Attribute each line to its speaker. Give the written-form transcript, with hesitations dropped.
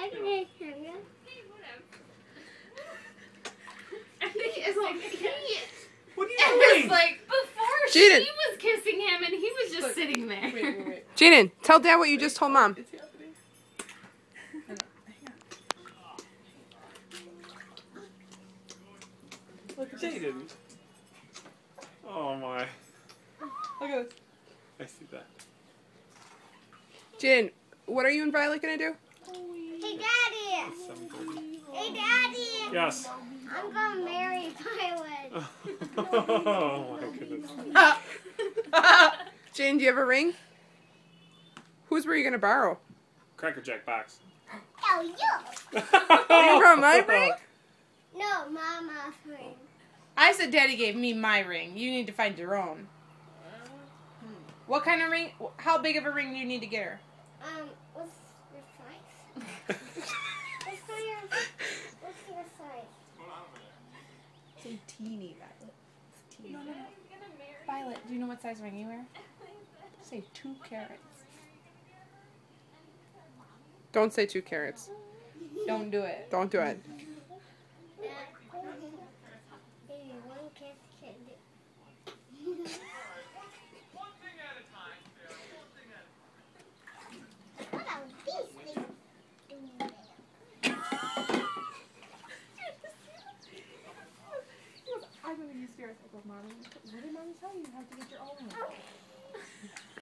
Speaker 1: What are you doing?
Speaker 2: It's like before
Speaker 3: Jaden.
Speaker 2: she was kissing him and he was just sitting there.
Speaker 1: Wait.
Speaker 3: Jaden, tell Dad what you just told Mom.
Speaker 1: It's happening. Look at
Speaker 4: Jaden. Oh my.
Speaker 1: Look at this.
Speaker 4: I see that.
Speaker 3: Jaden, what are you and Violet gonna do?
Speaker 5: Hey, Daddy.
Speaker 4: 7:30.
Speaker 5: Hey, Daddy.
Speaker 4: Yes.
Speaker 5: I'm gonna marry Violet.
Speaker 4: Oh my goodness.
Speaker 3: Jaden, do you have a ring? Whose were you gonna borrow?
Speaker 4: Cracker Jack box.
Speaker 5: Oh, you.
Speaker 3: You brought my ring?
Speaker 5: No, Mama's ring.
Speaker 2: I said Daddy gave me my ring. You need to find your own. What kind of ring? How big of a ring do you need to get her?
Speaker 5: What's your size? What's your size?
Speaker 2: Say teeny, Violet. It's teeny. No. Violet, do you know what size ring you wear? Say 2 carats.
Speaker 3: Don't say 2 carats.
Speaker 2: Don't do it.
Speaker 3: Don't do it.
Speaker 5: Maybe 1 kiss can do. What are these things doing there?
Speaker 2: I'm going to use yours. I go, Mommy, what did Mommy tell you? You have to get your own one.